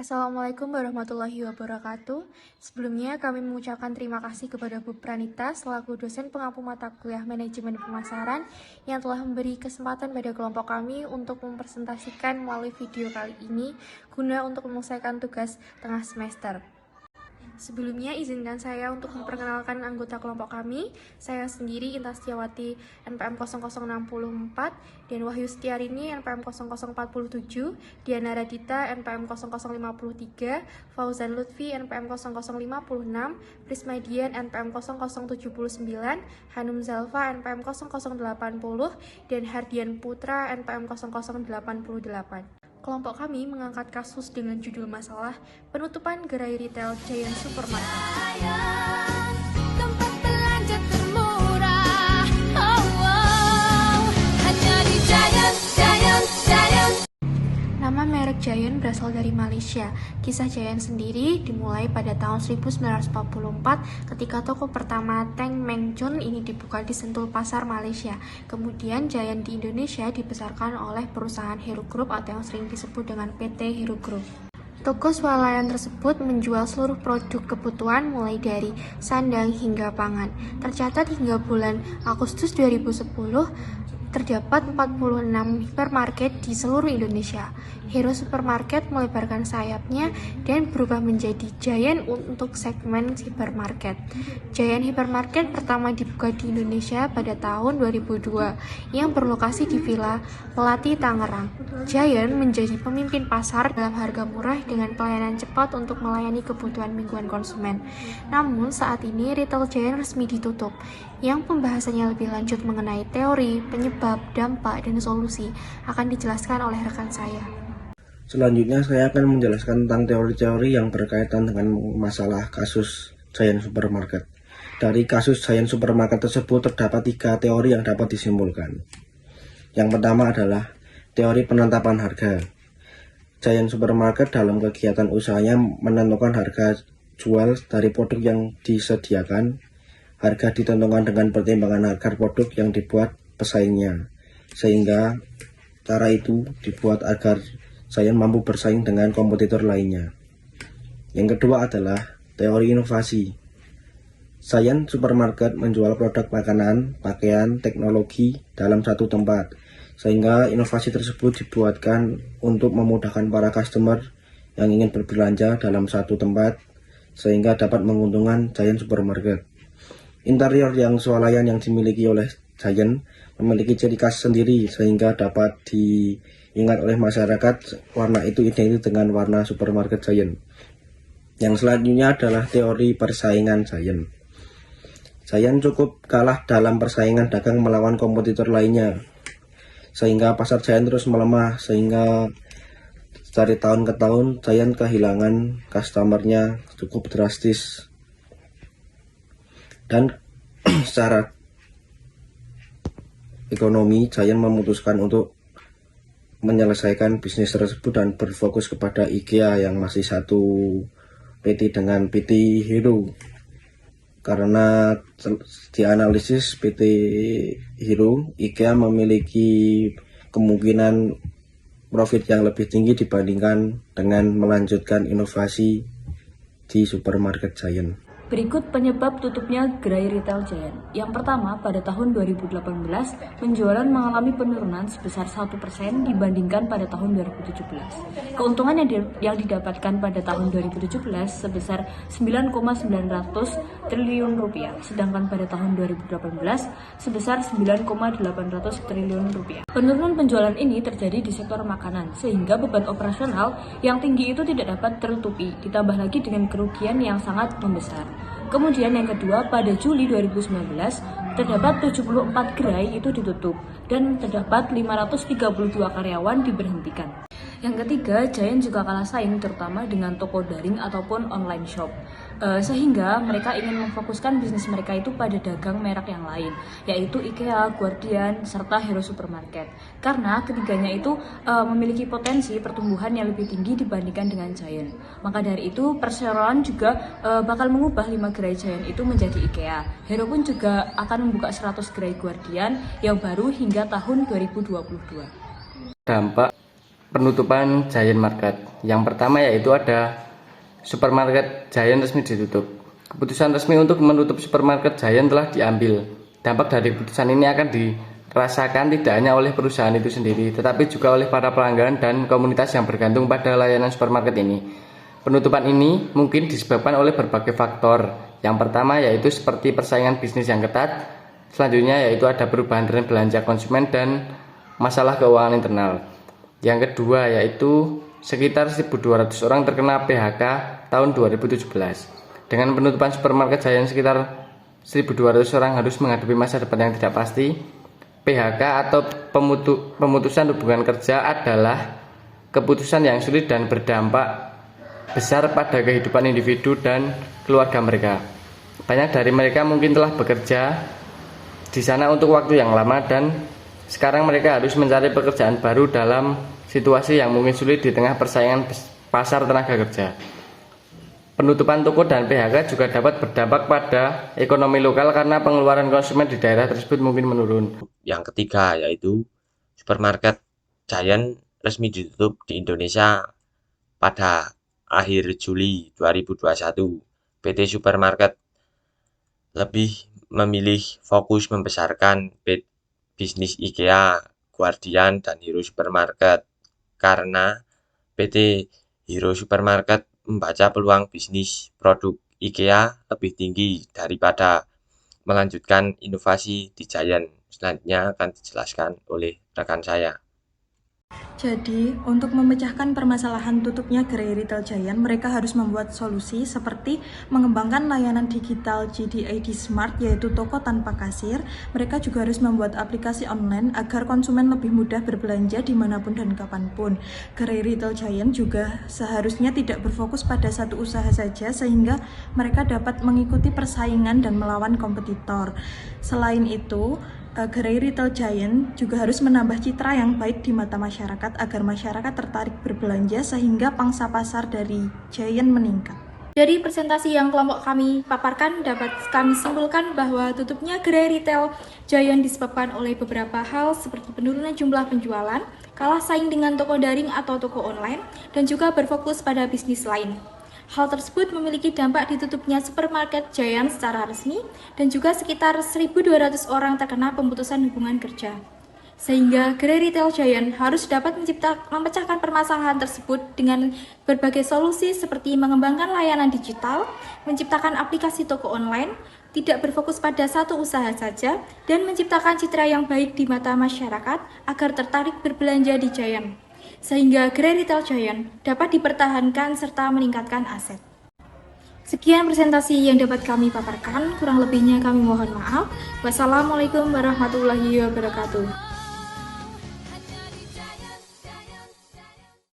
Assalamualaikum warahmatullahi wabarakatuh. Sebelumnya kami mengucapkan terima kasih kepada Bu Pranita selaku dosen pengampu mata kuliah manajemen pemasaran yang telah memberi kesempatan pada kelompok kami untuk mempresentasikan melalui video kali ini guna untuk menyelesaikan tugas tengah semester. Sebelumnya izinkan saya untuk memperkenalkan anggota kelompok kami. Saya sendiri Intan Setiawati NPM 0064 dan Wahyu Setiarini NPM 0047, Diana Radita NPM 0053, Fauzan Lutfi NPM 0056, Prisma Dian NPM 0079, Hanum Zalfa NPM 0080 dan Hardian Putra NPM 0088. Kelompok kami mengangkat kasus dengan judul masalah penutupan gerai retail Giant Supermarket. Tempat belanja termurah, hanya di Giant. Nama merek Giant berasal dari Malaysia. Kisah Giant sendiri dimulai pada tahun 1944 ketika toko pertama Teng Meng Chun ini dibuka di Sentul Pasar, Malaysia. Kemudian Giant di Indonesia dibesarkan oleh perusahaan Heru Group atau yang sering disebut dengan PT Heru Group. Toko swalayan tersebut menjual seluruh produk kebutuhan mulai dari sandang hingga pangan. Tercatat hingga bulan Agustus 2010, terdapat 46 hipermarket di seluruh Indonesia. Hero Supermarket melebarkan sayapnya dan berubah menjadi Giant untuk segmen hipermarket. Giant Hypermarket pertama dibuka di Indonesia pada tahun 2002 yang berlokasi di Villa Melati, Tangerang. Giant menjadi pemimpin pasar dalam harga murah dengan pelayanan cepat untuk melayani kebutuhan mingguan konsumen. Namun saat ini retail Giant resmi ditutup. Yang pembahasannya lebih lanjut mengenai teori, penyebab, dampak, dan solusi akan dijelaskan oleh rekan saya. Selanjutnya saya akan menjelaskan tentang teori-teori yang berkaitan dengan masalah kasus Giant Supermarket. Dari kasus Giant Supermarket tersebut terdapat 3 teori yang dapat disimpulkan. Yang pertama adalah teori penetapan harga. Giant Supermarket dalam kegiatan usahanya menentukan harga jual dari produk yang disediakan. Harga ditentukan dengan pertimbangan harga produk yang dibuat pesaingnya, sehingga cara itu dibuat agar Giant mampu bersaing dengan kompetitor lainnya. Yang kedua adalah teori inovasi. Giant Supermarket menjual produk makanan, pakaian, teknologi dalam satu tempat, sehingga inovasi tersebut dibuatkan untuk memudahkan para customer yang ingin berbelanja dalam satu tempat, sehingga dapat menguntungkan Giant Supermarket. Interior yang swalayan yang dimiliki oleh Giant memiliki ciri khas sendiri sehingga dapat diingat oleh masyarakat. Warna itu identik dengan warna supermarket Giant. Yang selanjutnya adalah teori persaingan Giant. Giant cukup kalah dalam persaingan dagang melawan kompetitor lainnya, sehingga pasar Giant terus melemah, sehingga dari tahun ke tahun Giant kehilangan customernya cukup drastis. Dan secara ekonomi, Giant memutuskan untuk menyelesaikan bisnis tersebut dan berfokus kepada IKEA yang masih satu PT dengan PT Hero. Karena dianalisis PT Hero, IKEA memiliki kemungkinan profit yang lebih tinggi dibandingkan dengan melanjutkan inovasi di supermarket Giant. Berikut penyebab tutupnya gerai retail Giant. Yang pertama, pada tahun 2018, penjualan mengalami penurunan sebesar 1% dibandingkan pada tahun 2017. Keuntungan yang didapatkan pada tahun 2017 sebesar 9,900 triliun rupiah, sedangkan pada tahun 2018 sebesar 9,800 triliun rupiah. Penurunan penjualan ini terjadi di sektor makanan, sehingga beban operasional yang tinggi itu tidak dapat tertutupi, ditambah lagi dengan kerugian yang sangat membesar. Kemudian yang kedua, pada Juli 2019, terdapat 74 gerai itu ditutup dan terdapat 532 karyawan diberhentikan. Yang ketiga, Giant juga kalah saing terutama dengan toko daring ataupun online shop. Sehingga mereka ingin memfokuskan bisnis mereka itu pada dagang merek yang lain, yaitu IKEA, Guardian, serta Hero Supermarket. Karena ketiganya itu memiliki potensi pertumbuhan yang lebih tinggi dibandingkan dengan Giant. Maka dari itu, perseroan juga bakal mengubah 5 gerai Giant itu menjadi IKEA. Hero pun juga akan membuka 100 gerai Guardian yang baru hingga tahun 2022. Dampak penutupan Giant Market. Yang pertama yaitu ada supermarket Giant resmi ditutup. Keputusan resmi untuk menutup supermarket Giant telah diambil. Dampak dari keputusan ini akan dirasakan tidak hanya oleh perusahaan itu sendiri, tetapi juga oleh para pelanggan dan komunitas yang bergantung pada layanan supermarket ini. Penutupan ini mungkin disebabkan oleh berbagai faktor. Yang pertama yaitu seperti persaingan bisnis yang ketat. Selanjutnya yaitu ada perubahan tren belanja konsumen dan masalah keuangan internal. Yang kedua yaitu sekitar 1.200 orang terkena PHK tahun 2017. Dengan penutupan supermarket Giant sekitar 1.200 orang harus menghadapi masa depan yang tidak pasti. PHK atau pemutusan hubungan kerja adalah keputusan yang sulit dan berdampak besar pada kehidupan individu dan keluarga mereka. Banyak dari mereka mungkin telah bekerja di sana untuk waktu yang lama dan sekarang mereka harus mencari pekerjaan baru dalam situasi yang mungkin sulit di tengah persaingan pasar tenaga kerja. Penutupan toko dan PHK juga dapat berdampak pada ekonomi lokal karena pengeluaran konsumen di daerah tersebut mungkin menurun. Yang ketiga yaitu supermarket Giant resmi ditutup di Indonesia pada akhir Juli 2021. PT Supermarket lebih memilih fokus membesarkan bisnis IKEA, Guardian, dan Hero Supermarket karena PT Hero Supermarket membaca peluang bisnis produk IKEA lebih tinggi daripada melanjutkan inovasi di Giant. Selanjutnya akan dijelaskan oleh rekan saya. Jadi, untuk memecahkan permasalahan tutupnya gerai retail Giant, mereka harus membuat solusi seperti mengembangkan layanan digital JDID Smart, yaitu toko tanpa kasir. Mereka juga harus membuat aplikasi online agar konsumen lebih mudah berbelanja dimanapun dan kapanpun. Gerai retail Giant juga seharusnya tidak berfokus pada satu usaha saja, sehingga mereka dapat mengikuti persaingan dan melawan kompetitor. Selain itu, gerai retail Giant juga harus menambah citra yang baik di mata masyarakat agar masyarakat tertarik berbelanja sehingga pangsa pasar dari Giant meningkat. Dari presentasi yang kelompok kami paparkan, dapat kami simpulkan bahwa tutupnya gerai retail Giant disebabkan oleh beberapa hal seperti penurunan jumlah penjualan, kalah saing dengan toko daring atau toko online, dan juga berfokus pada bisnis lain. Hal tersebut memiliki dampak ditutupnya supermarket Giant secara resmi dan juga sekitar 1.200 orang terkena pemutusan hubungan kerja. Sehingga gerai retail Giant harus dapat memecahkan permasalahan tersebut dengan berbagai solusi seperti mengembangkan layanan digital, menciptakan aplikasi toko online, tidak berfokus pada satu usaha saja, dan menciptakan citra yang baik di mata masyarakat agar tertarik berbelanja di Giant. Sehingga gerai retail Giant dapat dipertahankan serta meningkatkan aset. Sekian presentasi yang dapat kami paparkan, kurang lebihnya kami mohon maaf. Wassalamualaikum warahmatullahi wabarakatuh.